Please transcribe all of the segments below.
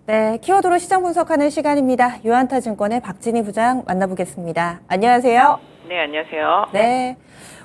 네, 키워드로 시장 분석하는 시간입니다. 유한타증권의 박진희 부장 만나보겠습니다. 안녕하세요. 네, 안녕하세요. 네,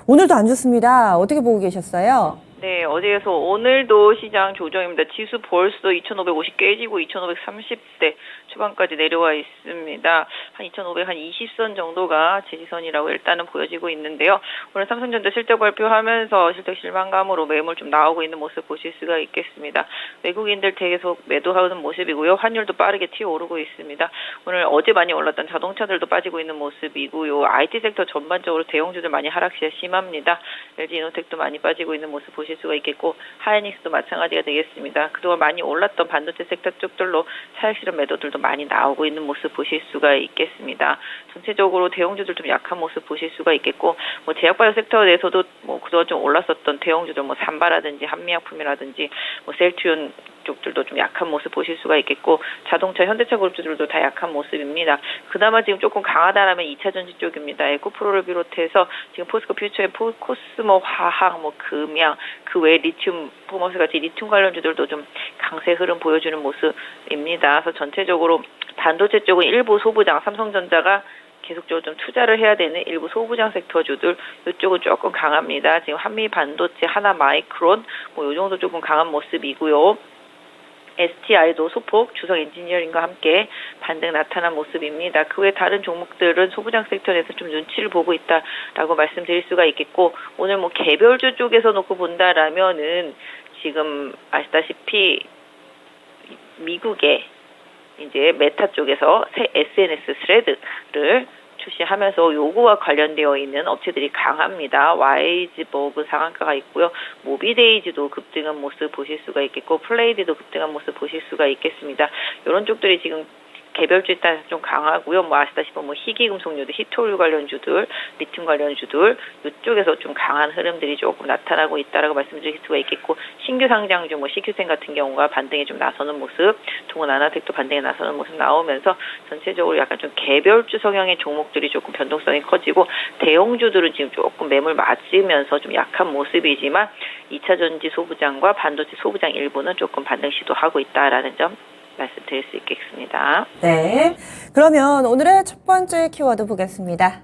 오늘도 안 좋습니다. 어떻게 보고 계셨어요? 네, 어제에서 오늘도 시장 조정입니다. 지수 벌써 2,550 깨지고 2,530대 초반까지 내려와 있습니다. 한 2,500, 한 20선 정도가 지지선이라고 일단은 보여지고 있는데요. 오늘 삼성전자 실적 발표하면서 실적 실망감으로 매물 좀 나오고 있는 모습 보실 수가 있겠습니다. 외국인들 계속 매도하는 모습이고요. 환율도 빠르게 튀어오르고 있습니다. 오늘 어제 많이 올랐던 자동차들도 빠지고 있는 모습이고요. IT 섹터 전반적으로 대형주들 많이 하락 시가 심합니다. LG 이노텍도 많이 빠지고 있는 모습 보실 수가 있겠고, 하이닉스도 마찬가지가 되겠습니다. 그동안 많이 올랐던 반도체 섹터 쪽들로 차익 실현 매도들도 많이 나오고 있는 모습 보실 수가 있겠습니다. 전체적으로 대형주들 좀 약한 모습 보실 수가 있겠고, 제약바이오 섹터에 대해서도 그동안 좀 올랐었던 대형주들 삼바라든지 한미약품이라든지 셀트리온 쪽들도 좀 약한 모습 보실 수가 있겠고, 자동차 현대차 그룹주들도 다 약한 모습입니다. 그나마 지금 조금 강하다라면 2차 전지 쪽입니다. 에코프로를 비롯해서 지금 포스코 퓨처의 코스모 화학, 금양, 그 외에 리튬 포머스 같이 리튬 관련주들도 좀 강세 흐름 보여주는 모습입니다. 그래서 전체적으로 반도체 쪽은 일부 소부장, 삼성전자가 계속적으로 좀 투자를 해야 되는 일부 소부장 섹터주들, 이쪽은 조금 강합니다. 지금 한미 반도체, 하나 마이크론, 이 정도 조금 강한 모습이고요. STI도 소폭, 주성 엔지니어링과 함께 반등 나타난 모습입니다. 그 외 다른 종목들은 소부장 섹터에서 좀 눈치를 보고 있다라고 말씀드릴 수가 있겠고, 오늘 개별주 쪽에서 놓고 본다라면은 지금 아시다시피 미국의 이제 메타 쪽에서 새 SNS 스레드를 출시하면서 요거와 관련되어 있는 업체들이 강합니다. 와이즈버그 상한가가 있고요. 모비데이즈도 급등한 모습 보실 수가 있겠고, 플레이드도 급등한 모습 보실 수가 있겠습니다. 이런 쪽들이 지금 개별주에 따라서 좀 강하고요. 아시다시피 희귀금속류들, 히토류 관련주들, 리튬 관련주들, 이쪽에서 좀 강한 흐름들이 조금 나타나고 있다라고 말씀드릴 수가 있겠고, 신규 상장주, CQ생 같은 경우가 반등에 좀 나서는 모습, 동원아나텍도 반등에 나서는 모습 나오면서 전체적으로 약간 좀 개별주 성향의 종목들이 조금 변동성이 커지고, 대형주들은 지금 조금 매물 맞으면서 좀 약한 모습이지만 2차 전지 소부장과 반도체 소부장 일부는 조금 반등 시도하고 있다라는 점 말씀드릴 수 있겠습니다. 네, 그러면 오늘의 첫 번째 키워드 보겠습니다.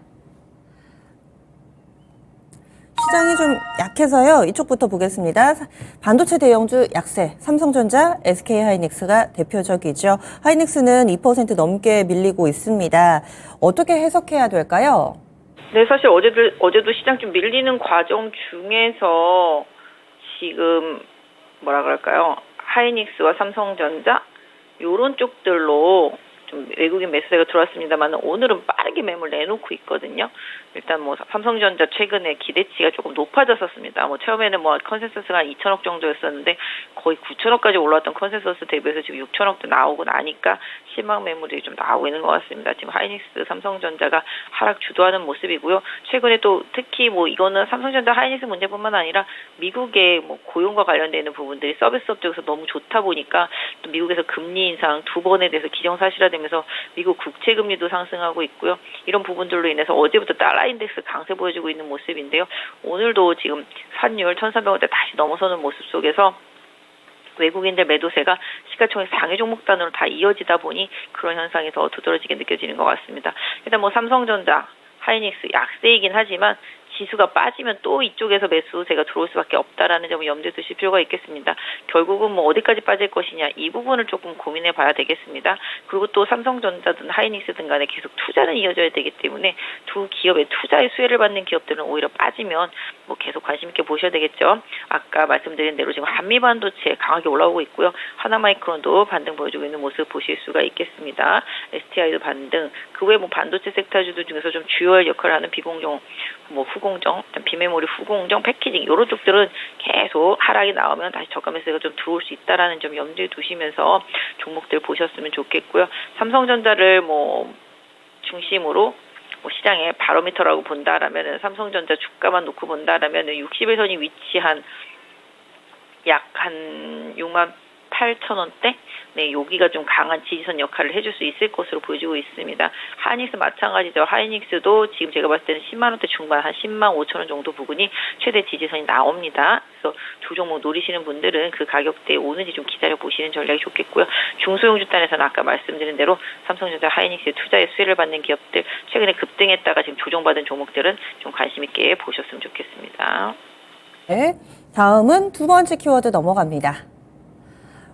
시장이 좀 약해서요. 이쪽부터 보겠습니다. 반도체 대형주 약세, 삼성전자, SK하이닉스가 대표적이죠. 하이닉스는 2% 넘게 밀리고 있습니다. 어떻게 해석해야 될까요? 네, 사실 어제도 시장 좀 밀리는 과정 중에서 지금 뭐라 그럴까요? 하이닉스와 삼성전자 요런 쪽들로 좀 외국인 매수세가 들어왔습니다만, 오늘은 빠르게 매물 내놓고 있거든요. 일단 삼성전자 최근에 기대치가 조금 높아졌었습니다. 처음에는 컨센서스가 한 2천억 정도였었는데 거의 9천억까지 올라왔던 컨센서스 대비해서 지금 6천억도 나오고 나니까 실망 매물이 좀 나오고 있는 것 같습니다. 지금 하이닉스, 삼성전자가 하락 주도하는 모습이고요. 최근에 또 특히 이거는 삼성전자, 하이닉스 문제뿐만 아니라 미국의 고용과 관련되는 부분들이 서비스업 쪽에서 너무 좋다 보니까 또 미국에서 금리 인상 2번에 대해서 기정사실화되면서 미국 국채 금리도 상승하고 있고요. 이런 부분들로 인해서 어제부터 달러 인덱스 강세 보여주고 있는 모습인데요. 오늘도 지금 환율 1,300원대 다시 넘어서는 모습 속에서 외국인들 매도세가 시가총액 상위 종목 단으로 다 이어지다 보니 그런 현상이 더 두드러지게 느껴지는 것 같습니다. 일단 삼성전자, 하이닉스 약세이긴 하지만 지수가 빠지면 또 이쪽에서 매수세가 들어올 수밖에 없다라는 점을 염두에 두실 필요가 있겠습니다. 결국은 어디까지 빠질 것이냐, 이 부분을 조금 고민해 봐야 되겠습니다. 그리고 또 삼성전자든 하이닉스든 간에 계속 투자는 이어져야 되기 때문에 두 기업의 투자의 수혜를 받는 기업들은 오히려 빠지면 계속 관심 있게 보셔야 되겠죠. 아까 말씀드린 대로 지금 한미반도체 강하게 올라오고 있고요. 하나마이크론도 반등 보여주고 있는 모습 보실 수가 있겠습니다. STI도 반등, 그 외 반도체 섹터주들 중에서 좀 주요할 역할을 하는 비공정, 후공정, 비메모리 후공정, 패키징 이런 쪽들은 계속 하락이 나오면 다시 저가 매수가 좀 들어올 수 있다라는 점 염두에 두시면서 종목들 보셨으면 좋겠고요. 삼성전자를 중심으로 시장의 바로미터라고 본다라면 삼성전자 주가만 놓고 본다라면 60일선이 위치한 약 한 68,000원대? 네, 여기가 좀 강한 지지선 역할을 해줄 수 있을 것으로 보여지고 있습니다. 하이닉스 마찬가지죠. 하이닉스도 지금 제가 봤을 때는 10만 원대 중반, 한 10만 5천 원 정도 부근이 최대 지지선이 나옵니다. 그래서 조종목 노리시는 분들은 그 가격대에 오는지 좀 기다려 보시는 전략이 좋겠고요. 중소형주 단에서는 아까 말씀드린 대로 삼성전자, 하이닉스의 투자에 수혜를 받는 기업들, 최근에 급등했다가 지금 조정받은 종목들은 좀 관심 있게 보셨으면 좋겠습니다. 네, 다음은 두 번째 키워드 넘어갑니다.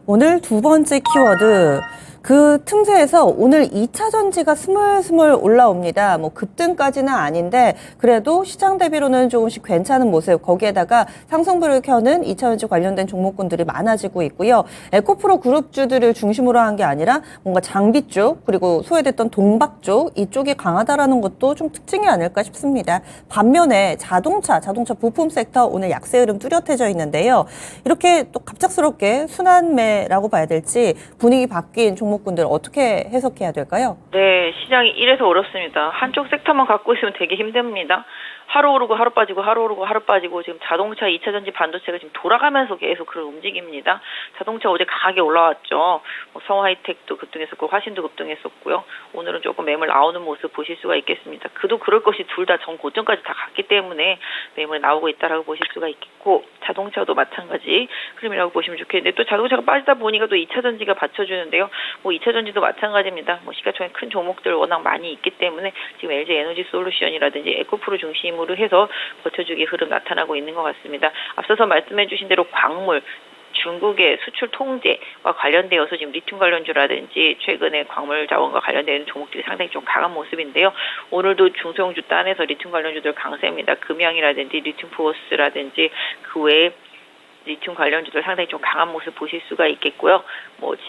오늘 두 번째 키워드, 그 틈새에서 오늘 2차 전지가 스물스물 올라옵니다. 뭐 급등까지는 아닌데 그래도 시장 대비로는 조금씩 괜찮은 모습, 거기에다가 상승불을 켜는 2차 전지 관련된 종목군들이 많아지고 있고요. 에코프로 그룹주들을 중심으로 한 게 아니라 뭔가 장비 쪽, 그리고 소외됐던 동박 쪽, 이쪽이 강하다라는 것도 좀 특징이 아닐까 싶습니다. 반면에 자동차 부품 섹터 오늘 약세 흐름 뚜렷해져 있는데요. 이렇게 또 갑작스럽게 순환매라고 봐야 될지 분위기 바뀐 종목군들 어떻게 해석해야 될까요? 네, 시장이 이래서 어렵습니다. 한쪽 섹터만 갖고 있으면 되게 힘듭니다. 하루 오르고 하루 빠지고 하루 오르고 하루 빠지고 지금 자동차, 2차 전지, 반도체가 지금 돌아가면서 계속 그런 움직임입니다. 자동차 어제 강하게 올라왔죠. 성하이텍도 급등했었고 화신도 급등했었고요. 오늘은 조금 매물 나오는 모습 보실 수가 있겠습니다. 그도 그럴 것이 둘 다 전 고점까지 다 갔기 때문에 매물이 나오고 있다라고 보실 수가 있겠고, 자동차도 마찬가지 흐름이라고 보시면 좋겠는데, 또 자동차가 빠지다 보니까 또 2차 전지가 받쳐주는데요. 2차 전지도 마찬가지입니다. 시가총액 큰 종목들 워낙 많이 있기 때문에 지금 LG 에너지 솔루션이라든지 에코프로 중심으로 해서 버텨주기 흐름 나타나고 있는 것 같습니다. 앞서서 말씀해 주신 대로 광물, 중국의 수출 통제와 관련되어서 지금 리튬 관련주라든지 최근에 광물 자원과 관련된 종목들이 상당히 좀 강한 모습인데요. 오늘도 중소형주 단에서 리튬 관련주들 강세입니다. 금양이라든지 리튬 포스라든지 그 외에 리튬 관련주들 상당히 좀 강한 모습 보실 수가 있겠고요.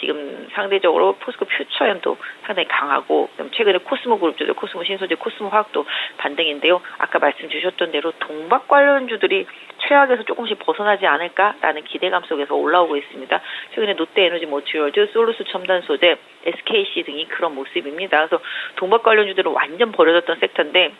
지금 상대적으로 포스코 퓨처연도 상당히 강하고, 그다음 최근에 코스모 그룹주들, 코스모 신소재, 코스모 화학도 반등인데요. 아까 말씀 주셨던 대로 동박 관련주들이 최악에서 조금씩 벗어나지 않을까라는 기대감 속에서 올라오고 있습니다. 최근에 롯데에너지 머티리얼즈, 솔루스 첨단 소재, SKC 등이 그런 모습입니다. 그래서 동박 관련주들은 완전 버려졌던 섹터인데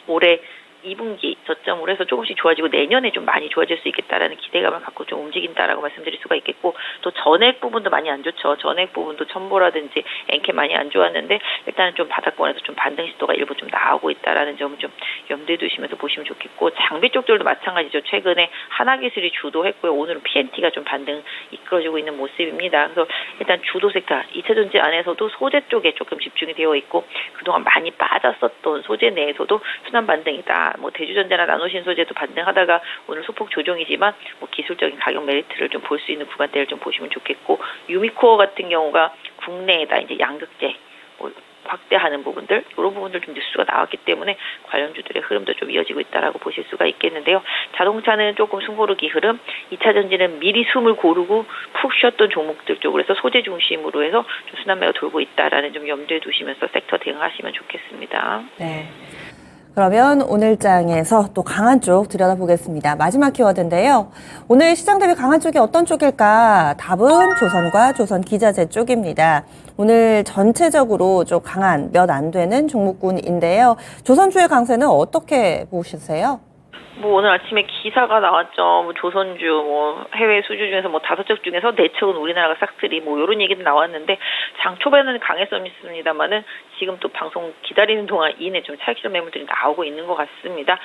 올해 2분기 저점으로 해서 조금씩 좋아지고 내년에 좀 많이 좋아질 수 있겠다라는 기대감을 갖고 좀 움직인다라고 말씀드릴 수가 있겠고, 또 전액 부분도 많이 안 좋죠. 전액 부분도 첨보라든지 엔캐 많이 안 좋았는데 일단은 좀 바닥권에서 좀 반등 시도가 일부 좀 나오고 있다라는 점을 좀 염두에 두시면서 보시면 좋겠고, 장비 쪽들도 마찬가지죠. 최근에 하나기술이 주도했고요. 오늘은 PNT가 좀 반등 이끌어주고 있는 모습입니다. 그래서 일단 주도 섹터 2차 전지 안에서도 소재 쪽에 조금 집중이 되어 있고, 그동안 많이 빠졌었던 소재 내에서도 순환 반등이다. 대주전자나 나노신소재도 반등하다가 오늘 소폭 조정이지만 기술적인 가격 메리트를 좀 볼 수 있는 구간대를 좀 보시면 좋겠고, 유미코어 같은 경우가 국내에다 이제 양극재 확대하는 부분들, 이런 부분들 좀 뉴스가 나왔기 때문에 관련주들의 흐름도 좀 이어지고 있다라고 보실 수가 있겠는데요. 자동차는 조금 숨고르기 흐름, 2차 전지는 미리 숨을 고르고 푹 쉬었던 종목들 쪽으로 해서 소재 중심으로 해서 좀 순환매가 돌고 있다라는 좀 염두에 두시면서 섹터 대응하시면 좋겠습니다. 네. 그러면 오늘 장에서 또 강한 쪽 들여다보겠습니다. 마지막 키워드인데요. 오늘 시장 대비 강한 쪽이 어떤 쪽일까? 답은 조선과 조선기자재 쪽입니다. 오늘 전체적으로 좀 강한 몇 안 되는 종목군인데요. 조선주의 강세는 어떻게 보시세요? 오늘 아침에 기사가 나왔죠. 조선주, 해외 수주 중에서 5척 중에서 4척은 우리나라가 싹쓸이, 요런 얘기도 나왔는데, 장 초반에는 강했었 있습니다만은, 지금 또 방송 기다리는 동안 이내 좀 차익 실현 매물들이 나오고 있는 것 같습니다.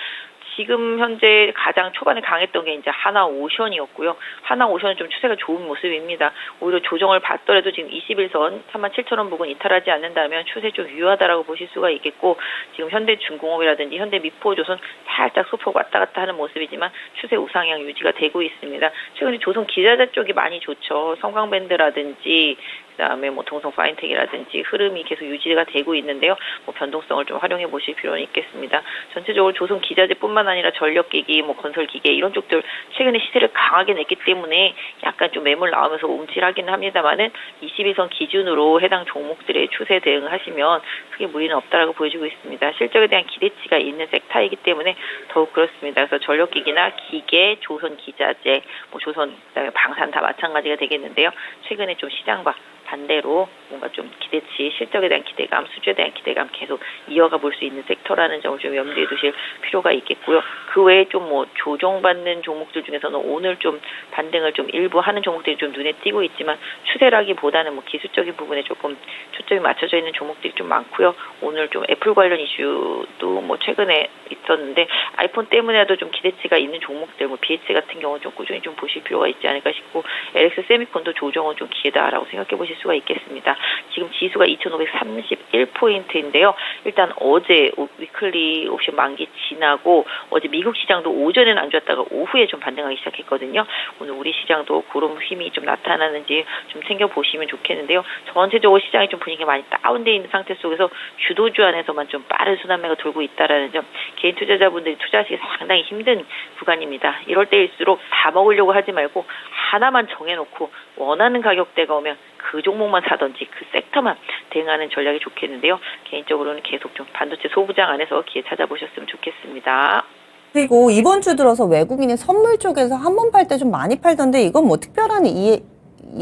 지금 현재 가장 초반에 강했던 게 이제 하나오션이었고요. 하나오션은 좀 추세가 좋은 모습입니다. 오히려 조정을 받더라도 지금 21선 37,000원 부근 이탈하지 않는다면 추세 좀 유효하다라고 보실 수가 있겠고, 지금 현대중공업이라든지 현대미포조선 살짝 소폭 왔다 갔다 하는 모습이지만 추세 우상향 유지가 되고 있습니다. 최근에 조선 기자재 쪽이 많이 좋죠. 성광밴드라든지 그다음에 동성 파인텍이라든지 흐름이 계속 유지가 되고 있는데요. 변동성을 좀 활용해 보실 필요는 있겠습니다. 전체적으로 조선 기자재뿐만 아니라 전력기기, 건설기계 이런 쪽들 최근에 시세를 강하게 냈기 때문에 약간 좀 매물 나오면서 움찔하기는 합니다만은 21선 기준으로 해당 종목들의 추세 대응하시면 크게 무리는 없다라고 보여지고 있습니다. 실적에 대한 기대치가 있는 섹터이기 때문에 더욱 그렇습니다. 그래서 전력기기나 기계, 조선 기자재, 조선 그다음에 방산 다 마찬가지가 되겠는데요. 최근에 좀 시장과 반대로 뭔가 좀 기대치, 실적에 대한 기대감, 수주에 대한 기대감 계속 이어가 볼 수 있는 섹터라는 점을 좀 염두에 두실 필요가 있겠고요. 그 외에 좀 뭐 조정받는 종목들 중에서는 오늘 좀 반등을 좀 일부 하는 종목들이 좀 눈에 띄고 있지만 추세라기보다는 뭐 기술적인 부분에 조금 초점이 맞춰져 있는 종목들이 좀 많고요. 오늘 좀 애플 관련 이슈도 뭐 최근에 있었는데 아이폰 때문에도 좀 기대치가 있는 종목들, 뭐 BH 같은 경우는 좀 꾸준히 좀 보실 필요가 있지 않을까 싶고 LX 세미콘도 조정은 좀 기회다라고 생각해 보실 수가 있겠습니다. 지금 지수가 2,531포인트인데요. 일단 어제 위클리 옵션 만기 지나고 어제 미국 시장도 오전에는 안 좋았다가 오후에 좀 반등하기 시작했거든요. 오늘 우리 시장도 그런 힘이 좀 나타나는지 좀 챙겨보시면 좋겠는데요. 전체적으로 시장이 좀 분위기가 많이 다운되어 있는 상태 속에서 주도주 안에서만 좀 빠른 순환매가 돌고 있다라는 점, 개인 투자자분들이 투자하시기 상당히 힘든 구간입니다. 이럴 때일수록 다 먹으려고 하지 말고 하나만 정해놓고 원하는 가격대가 오면 그 종목만 사든지 그 섹터만 대응하는 전략이 좋겠는데요. 개인적으로는 계속 좀 반도체 소부장 안에서 기회 찾아보셨으면 좋겠습니다. 그리고 이번 주 들어서 외국인이 선물 쪽에서 한 번 팔 때 좀 많이 팔던데 이건 뭐 특별한 이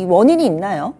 원인이 있나요?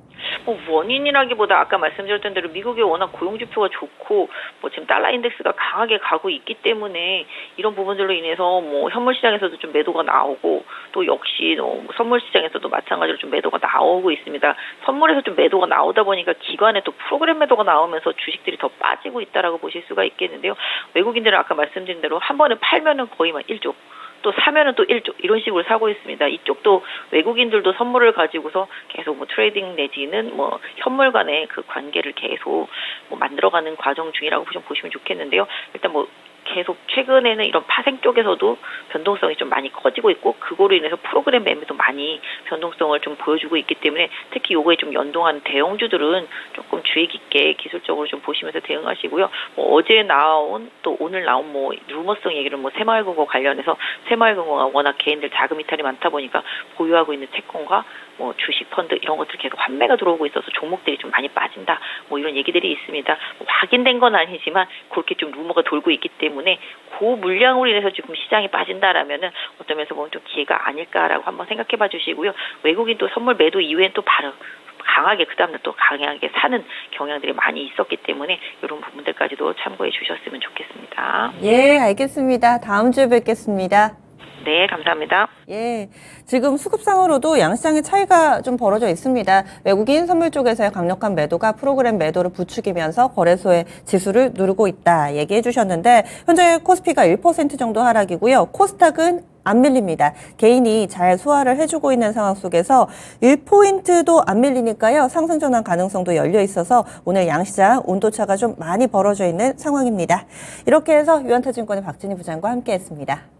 뭐 원인이라기보다 아까 말씀드렸던 대로 미국이 워낙 고용지표가 좋고 뭐 지금 달러 인덱스가 강하게 가고 있기 때문에 이런 부분들로 인해서 뭐 현물 시장에서도 좀 매도가 나오고 또 역시 선물 시장에서도 마찬가지로 좀 매도가 나오고 있습니다. 선물에서 좀 매도가 나오다 보니까 기관에 또 프로그램 매도가 나오면서 주식들이 더 빠지고 있다라고 보실 수가 있겠는데요. 외국인들은 아까 말씀드린 대로 한 번에 팔면은 거의 막 1조, 또 사면은 또 1조 이런 식으로 사고 있습니다. 이쪽도 외국인들도 선물을 가지고서 계속 뭐 트레이딩 내지는 뭐 현물 간의 그 관계를 계속 뭐 만들어가는 과정 중이라고 좀 보시면 좋겠는데요. 일단 뭐 계속 최근에는 이런 파생 쪽에서도 변동성이 좀 많이 커지고 있고 그거로 인해서 프로그램 매매도 많이 변동성을 좀 보여주고 있기 때문에 특히 요거에 좀 연동하는 대형주들은 조금 주의 깊게 기술적으로 좀 보시면서 대응하시고요. 뭐 어제 나온 또 오늘 나온 뭐 루머성 얘기를 뭐 새마을금고 관련해서 새마을금고가 워낙 개인들 자금 이탈이 많다 보니까 보유하고 있는 채권과 뭐 주식 펀드 이런 것들 계속 환매가 들어오고 있어서 종목들이 좀 많이 빠진다. 뭐 이런 얘기들이 있습니다. 뭐 확인된 건 아니지만 그렇게 좀 루머가 돌고 있기 때문에 그 물량으로 인해서 지금 시장이 빠진다라면은 어떤 면에서 보면 좀 기회가 아닐까라고 한번 생각해봐 주시고요. 외국인 또 선물 매도 이후엔 또 바로 강하게 그 다음날 또 강하게 사는 경향들이 많이 있었기 때문에 이런 부분들까지도 참고해 주셨으면 좋겠습니다. 예, 알겠습니다. 다음 주에 뵙겠습니다. 네, 감사합니다. 예, 지금 수급상으로도 양시장의 차이가 좀 벌어져 있습니다. 외국인 선물 쪽에서의 강력한 매도가 프로그램 매도를 부추기면서 거래소의 지수를 누르고 있다 얘기해 주셨는데 현재 코스피가 1% 정도 하락이고요. 코스닥은 안 밀립니다. 개인이 잘 소화를 해주고 있는 상황 속에서 1포인트도 안 밀리니까요. 상승 전환 가능성도 열려 있어서 오늘 양시장 온도차가 좀 많이 벌어져 있는 상황입니다. 이렇게 해서 유한타증권의 박진희 부장과 함께했습니다.